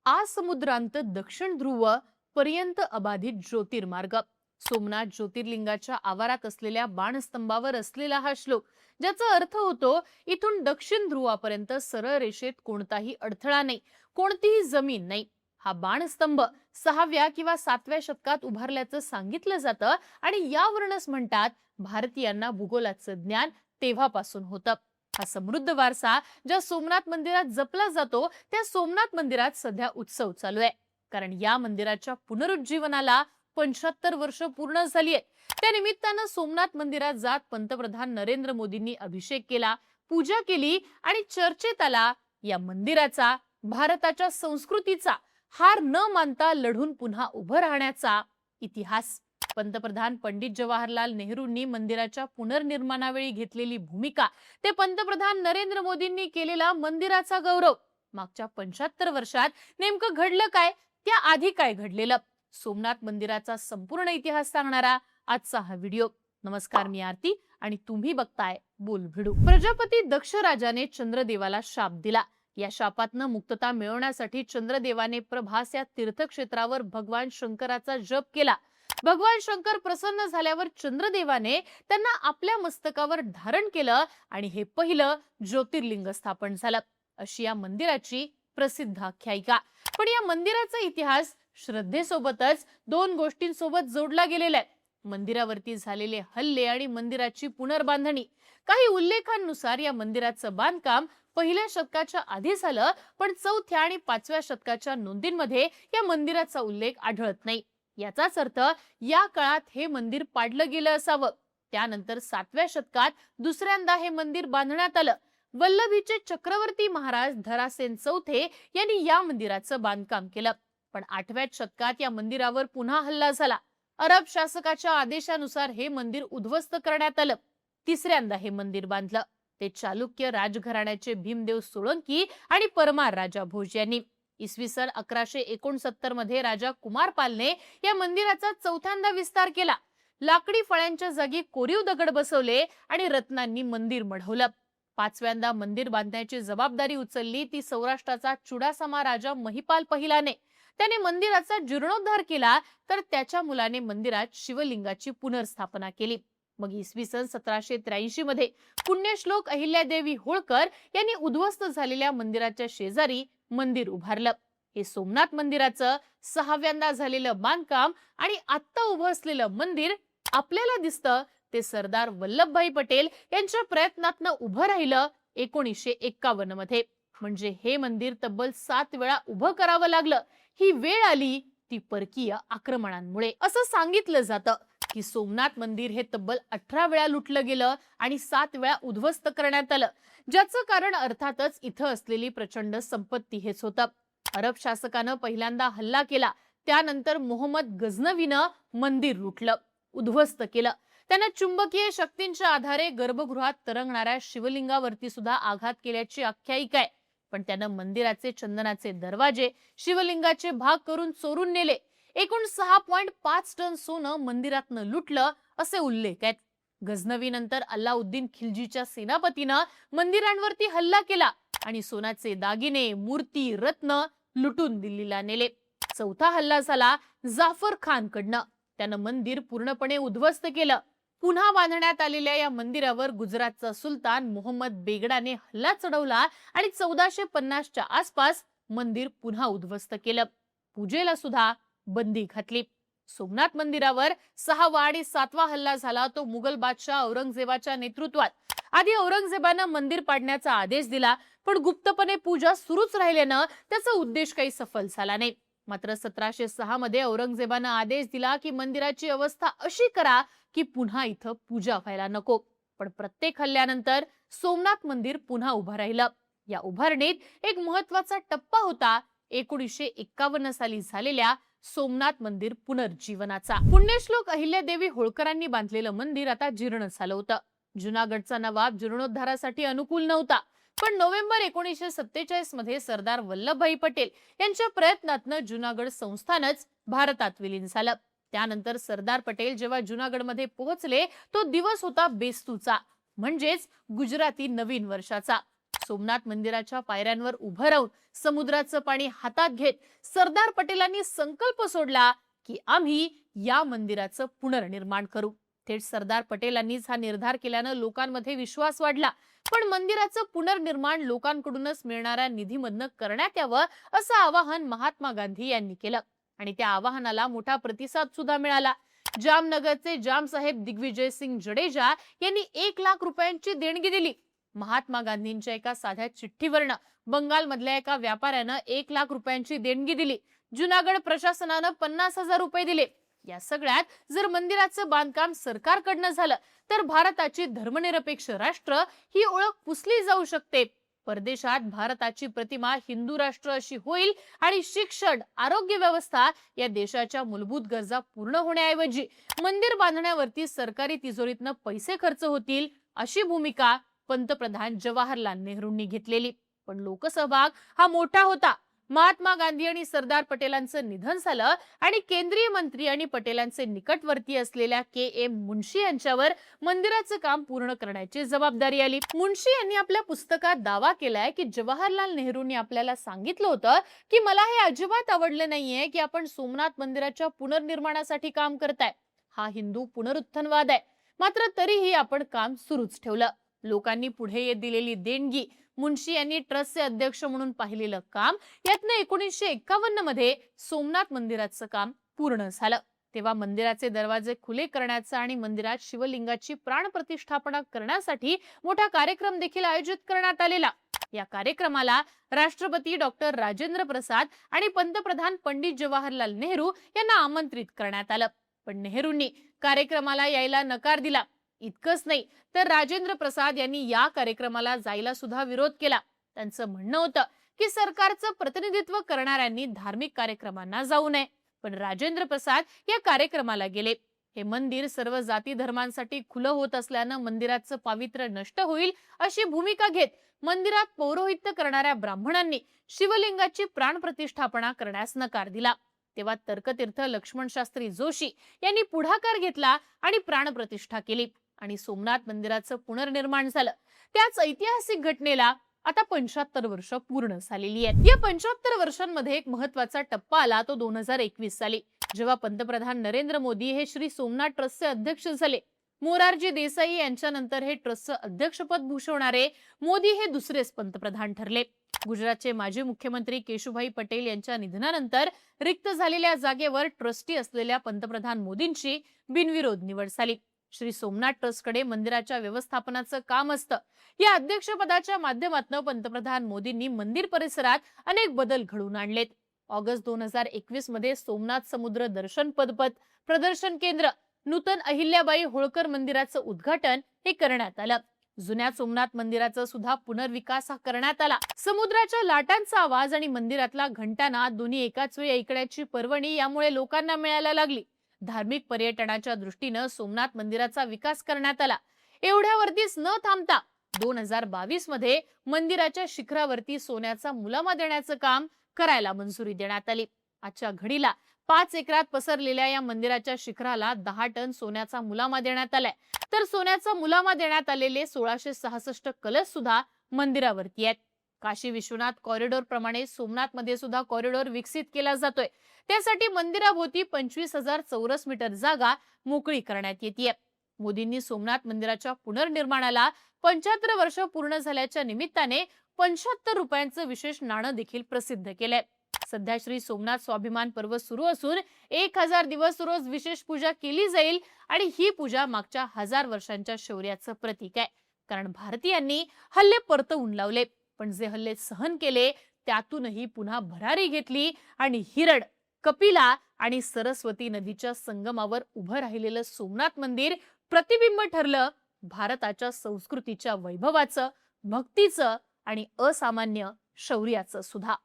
आ समुद्रांत दक्षिण ध्रुव पर्यंत अबाधित ज्योतिर्मार्ग. सोमनाथ ज्योतिर्लिंगाच्या आवारात असलेल्या बाणस्तंभावर असलेला हा श्लोक, ज्याचा अर्थ होतो इथून दक्षिण ध्रुवापर्यंत सरळ रेषेत कोणताही अडथळा नाही, कोणतीही जमीन नाही. हा बाणस्तंभ 6व्या किंवा 7व्या शतकात उभारल्याचं सांगितलं जातं आणि यावरूनच म्हणतात भारतीयांना भूगोलाचं ज्ञान तेव्हापासून होतं. हा समृद्ध वारसा ज्या सोमनाथ मंदिरात जपला जातो त्या सोमनाथ मंदिरात सध्या उत्सव चालू आहे. कारण या मंदिराच्या पुनरुज्जीवनाला 75 वर्ष पूर्ण झाली आहेत. त्या निमित्तानं सोमनाथ मंदिरात जात पंतप्रधान नरेंद्र मोदींनी अभिषेक केला, पूजा केली आणि चर्चेत आला या मंदिराचा, भारताच्या संस्कृतीचा हार न मानता लढून पुन्हा उभं राहण्याचा इतिहास. पंतप्रधान पंडित जवाहरलाल नेहरूंनी मंदिराच्या पुनर्निर्माणावेळी घेतलेली भूमिका, ते पंतप्रधान नरेंद्र मोदींनी केलेला मंदिराचा गौरव. मागच्या 75 वर्षात नेमकं घडलं काय, त्या आधी काय घडलेलं, सोमनाथ मंदिराचा संपूर्ण इतिहास सांगणारा आजचा हा व्हिडिओ. नमस्कार, मी आरती आणि तुम्ही बघताय बोलभिडू. प्रजापती दक्ष राजाने चंद्रदेवाला शाप दिला. या शापातनं मुक्तता मिळवण्यासाठी चंद्रदेवाने प्रभास या तीर्थक्षेत्रावर भगवान शंकराचा जप केला. भगवान शंकर प्रसन्न झाल्यावर चंद्रदेवाने त्यांना आपल्या मस्तकावर धारण केलं आणि हे पहिलं ज्योतिर्लिंग स्थापन झालं, अशी या मंदिराची प्रसिद्ध आख्यायिका. पण या मंदिराचा इतिहास श्रद्धेसोबतच दोन गोष्टींसोबत जोडला गेलेला आहे: मंदिरावरती झालेले हल्ले आणि मंदिराची पुनर्बांधणी. काही उल्लेखांनुसार या मंदिराचं बांधकाम 1ल्या शतकाच्या आधी झालं, पण 4थ्या आणि 5व्या शतकाच्या नोंदींमध्ये या मंदिराचा उल्लेख आढळत नाही. याचाच अर्थ या काळात हे मंदिर पाडलं गेलं असावं. त्यानंतर 7व्या शतकात दुसऱ्यांदा हे मंदिर बांधण्यात आलं. वल्लभीचे चक्रवर्ती महाराज धरासेन चौथे यांनी या मंदिराचं बांधकाम केलं. पण 8व्या शतकात या मंदिरावर पुन्हा हल्ला झाला. अरब शासकाच्या आदेशानुसार हे मंदिर उद्ध्वस्त करण्यात आलं. तिसऱ्यांदा हे मंदिर बांधलं ते चालुक्य राजघराण्याचे भीमदेव सोळंकी आणि परमार राजा भोज यांनी. इसवी सन 1169 मध्ये राजा कुमारपालने या मंदिराचा चौथ्यांदा विस्तार केला. लाकडी फळ्यांच्या जागी कोरीव दगड बसवले आणि रत्नांनी मंदिर मढवलं. 5व्यांदा मंदिर बांधण्याची जबाबदारी उचलली ती सौराष्ट्राचा चुडासमा राजा महिपाल पहिलाने. त्याने मंदिराचा जीर्णोद्धार केला, तर त्याच्या मुलाने मंदिरात शिवलिंगाची पुनर्स्थापना केली. मग इसवी सन 1783 मध्ये पुण्यश्लोक अहिल्यादेवी होळकर यांनी उद्ध्वस्त झालेल्या मंदिराच्या शेजारी मंदिर उभारलं. हे सोमनाथ मंदिराचं 6व्यांदा झालेलं बांधकाम आणि आत्ता उभं असलेलं मंदिर आपल्याला दिसतं ते सरदार वल्लभभाई पटेल यांच्या प्रयत्नातनं उभं राहिलं 1951 मध्ये. म्हणजे हे मंदिर तब्बल 7 वेळा उभं करावं लागलं. ही वेळ आली ती परकीय आक्रमणांमुळे. असं सांगितलं जातं की सोमनाथ मंदिर हे तब्बल 18 वेळा लुटलं गेलं आणि 7 वेळा उद्ध्वस्त करण्यात आलं. ज्याचं कारण अर्थातच इथं असलेली प्रचंड संपत्ती हेच होतं. अरब शासकानं पहिल्यांदा हल्ला केला, त्यानंतर मोहम्मद गझनवीनं मंदिर लुटलं, उद्ध्वस्त केलं. त्यानं चुंबकीय शक्तींच्या आधारे गर्भगृहात तरंगणाऱ्या शिवलिंगावरती सुद्धा आघात केल्याची आख्यायिका आहे. पण त्यानं मंदिराचे चंदनाचे दरवाजे, शिवलिंगाचे भाग करून चोरून नेले. एकूण 6.5 टन सोनं मंदिरातनं लुटलं असे उल्लेख आहेत. गझनवी नंतर अल्लाउद्दीन खिल्जीच्या सेनापतीनं मंदिरांवरती हल्ला केला आणि सोन्याचे दागिने, मूर्ती, रत्न लुटून दिल्लीला नेले. चौथा हल्ला झाला जाफर खान कडनं. त्यानं मंदिर पूर्णपणे उद्ध्वस्त केलं. पुन्हा बांधण्यात आलेल्या या मंदिरावर गुजरातचा सुलतान मोहम्मद बेगडाने हल्ला चढवला आणि 1450च्या आसपास मंदिर पुन्हा उद्ध्वस्त केलं. पूजेला सुद्धा बंदी घातली. सोमनाथ मंदिरावर 6वा आणि 7वा हल्ला झाला तो मुघल बादशाह औरंगजेबाच्या नेतृत्वात. आधी औरंगजेबानं मंदिर पाडण्याचा आदेश दिला, पण गुप्तपणे पूजा सुरूच राहिल्यानं त्याचा उद्देश काही सफल झाला नाही. मात्र 1706 मध्ये औरंगजेबानं आदेश दिला की मंदिराची अवस्था अशी करा की पुन्हा इथं पूजा व्हायला नको. पण प्रत्येक हल्ल्यानंतर सोमनाथ मंदिर पुन्हा उभं राहिलं. या उभारणीत एक महत्वाचा टप्पा होता 1951 साली झालेल्या सोमनाथ मंदिर पुनर्जीवनाचा. पुण्यश्लोक अहिल्यादेवी होळकरांनी बांधलेलं मंदिर आता जीर्ण झालं होतं. जुनागडचा नवाब जीर्णोद्धारासाठी अनुकूल नव्हता. पण नोव्हेंबर 1947 मध्ये सरदार वल्लभभाई पटेल यांच्या प्रयत्नातनं जुनागड संस्थानच भारतात विलीन झालं. त्यानंतर सरदार पटेल जेव्हा जुनागडमध्ये पोहोचले तो दिवस होता बेस्तूचा, म्हणजेच गुजराती नवीन वर्षाचा. सोमनाथ मंदिराच्या पायऱ्यांवर उभं राहून समुद्राचं पाणी हातात घेत सरदार पटेलांनी संकल्प सोडला की आम्ही या मंदिराचं पुनर्निर्माण करू. थेट सरदार पटेलांनीच हा निर्धार केल्यानं लोकांमध्ये विश्वास वाढला. पण मंदिराचं पुनर्निर्माण लोकांकडूनच मिळणाऱ्या निधीमधनं करण्यात यावं असं आवाहन महात्मा गांधी यांनी केलं आणि त्या आवाहनाला मोठा प्रतिसाद सुद्धा मिळाला. जामनगरचे जामसाहेब दिग्विजय सिंग जडेजा यांनी 1,00,000 रुपयांची देणगी दिली. महात्मा गांधींच्या एका साध्या चिठ्ठीवरनं बंगालमधल्या एका व्यापाऱ्यानं 1,00,000 रुपयांची देणगी दिली. जुनागड प्रशासनानं 50,000 रुपये दिले. या सगळ्यात जर मंदिराचं बांधकाम सरकारकडनं झालं तर भारताची धर्मनिरपेक्ष राष्ट्र ही ओळख पुसली जाऊ शकते. परदेशात भारताची प्रतिमा हिंदू राष्ट्र अशी होईल आणि शिक्षण, आरोग्य व्यवस्था या देशाच्या मूलभूत गरजा पूर्ण होण्याऐवजी मंदिर बांधण्यावरती सरकारी तिजोरीतनं पैसे खर्च होतील अशी भूमिका पंतप्रधान जवाहरलाल नेहरूंनी घेतलेली. पण लोकसहभाग हा मोठा होता. महात्मा गांधी आणि सरदार पटेलांचं निधन झालं आणि केंद्रीय मंत्री आणि पटेलांचे निकटवर्ती असलेल्या के.एम. मुन्शी यांच्यावर मंदिराचं काम पूर्ण करण्याची जबाबदारी आली. मुन्शी यांनी आपल्या पुस्तकात दावा केलाय की जवाहरलाल नेहरूंनी आपल्याला सांगितलं होतं की मला हे अजिबात आवडलं नाहीये की आपण सोमनाथ मंदिराच्या पुनर्निर्माणासाठी काम करताय. हा हिंदू पुनरुत्थानवाद आहे. मात्र तरीही आपण काम सुरूच ठेवलं. लोकांनी पुढे दिलेली देणगी, मुन्शी यांनी ट्रस्टचे अध्यक्ष म्हणून पाहिलेलं काम यातनं 1951 मध्ये सोमनाथ मंदिराचं काम पूर्ण झालं. तेव्हा मंदिराचे दरवाजे खुले करण्याचा आणि मंदिरात शिवलिंगाची प्राण प्रतिष्ठापना करण्यासाठी मोठा कार्यक्रम देखील आयोजित करण्यात आलेला. या कार्यक्रमाला राष्ट्रपती डॉक्टर राजेंद्र प्रसाद आणि पंतप्रधान पंडित जवाहरलाल नेहरू यांना आमंत्रित करण्यात आलं. पण नेहरूंनी कार्यक्रमाला यायला नकार दिला. इतकंच नाही तर राजेंद्र प्रसाद यांनी या कार्यक्रमाला जायला सुद्धा विरोध केला. त्यांचं म्हणणं होतं की सरकारचं प्रतिनिधित्व करणाऱ्यांनी धार्मिक कार्यक्रमांना जाऊ नये. पण राजेंद्र प्रसाद या कार्यक्रमाला गेले. हे मंदिर सर्व जाती धर्मांसाठी खुलं होत असल्यानं मंदिराचं पावित्र्य नष्ट होईल अशी भूमिका घेत मंदिरात पौरोहित्य करणाऱ्या ब्राह्मणांनी शिवलिंगाची प्राण प्रतिष्ठापना करण्यास नकार दिला. तेव्हा तर्कतीर्थ लक्ष्मण शास्त्री जोशी यांनी पुढाकार घेतला आणि प्राणप्रतिष्ठा केली आणि सोमनाथ मंदिराचं पुनर्निर्माण झालं. त्याच ऐतिहासिक घटनेला आता 75 वर्ष पूर्ण झालेली आहेत. या 75 वर्षांमध्ये एक महत्वाचा टप्पा आला तो 2021 साली, जेव्हा पंतप्रधान नरेंद्र मोदी हे श्री सोमनाथ ट्रस्टचे अध्यक्ष झाले. मोरारजी देसाई यांच्यानंतर हे ट्रस्टचं अध्यक्षपद भूषवणारे मोदी हे दुसरेच पंतप्रधान ठरले. गुजरातचे माजी मुख्यमंत्री केशुभाई पटेल यांच्या निधनानंतर रिक्त झालेल्या जागेवर ट्रस्टी असलेल्या पंतप्रधान मोदींची बिनविरोध निवड झाली. श्री सोमनाथ ट्रस्टकडे मंदिराच्या व्यवस्थापनाचं काम असतं. या अध्यक्षपदाच्या माध्यमातून पंतप्रधान मोदींनी मंदिर परिसरात अनेक बदल घडवून आणलेत. ऑगस्ट 2021 मध्ये सोमनाथ समुद्र दर्शन पदपथ, प्रदर्शन केंद्र, नूतन अहिल्याबाई होळकर मंदिराचं उद्घाटन हे करण्यात आलं. जुन्या सोमनाथ मंदिराचा सुद्धा पुनर्विकास करण्यात आला. समुद्राच्या लाटांचा आवाज आणि मंदिरातला घंटानाद दोन्ही एकाच वेळी ऐकण्याची पर्वणी यामुळे लोकांना मिळायला लागली. धार्मिक पर्यटनाच्या दृष्टीनं सोमनाथ मंदिराचा विकास करण्यात आला. एवढ्यावरतीच न थांबता 2022 मध्ये मंदिराच्या शिखरावरती सोन्याचा मुलामा देण्याचं काम करायला मंजुरी देण्यात आली. आजच्या घडीला 5 एकरात पसरलेल्या या मंदिराच्या शिखराला 10 टन सोन्याचा मुलामा देण्यात आलाय. तर सोन्याचा मुलामा देण्यात आलेले 1666 कलश सुद्धा मंदिरावरती आहेत. काशी विश्वनाथ कॉरिडॉर प्रमाणे सोमनाथ मध्ये सुद्धा कॉरिडॉर विकसित केला जातोय. त्यासाठी मंदिराभोवती 25,000 चौरस मीटर जागा मोकळी करण्यात येते. मोदींनी सोमनाथ मंदिराच्या पुनर्निर्माणाला 75 वर्ष पूर्ण झाल्याच्या निमित्ताने 75 रुपयांचं विशेष नाणं देखील प्रसिद्ध केलंय. सध्या श्री सोमनाथ स्वाभिमान पर्व सुरू असून 1000 दिवस रोज विशेष पूजा केली जाईल आणि ही पूजा मागच्या 1000 वर्षांच्या शौर्याचं प्रतीक आहे. कारण भारतीयांनी हल्ले परतवून लावले, पण जे हल्ले सहन केले त्यातूनही पुन्हा भरारी घेतली आणि हिरड, कपिला आणि सरस्वती नदीच्या संगमावर उभं राहिलेलं सोमनाथ मंदिर प्रतिबिंब ठरलं भारताच्या संस्कृतीच्या वैभवाचं, भक्तीचं आणि असामान्य शौर्याचं सुद्धा.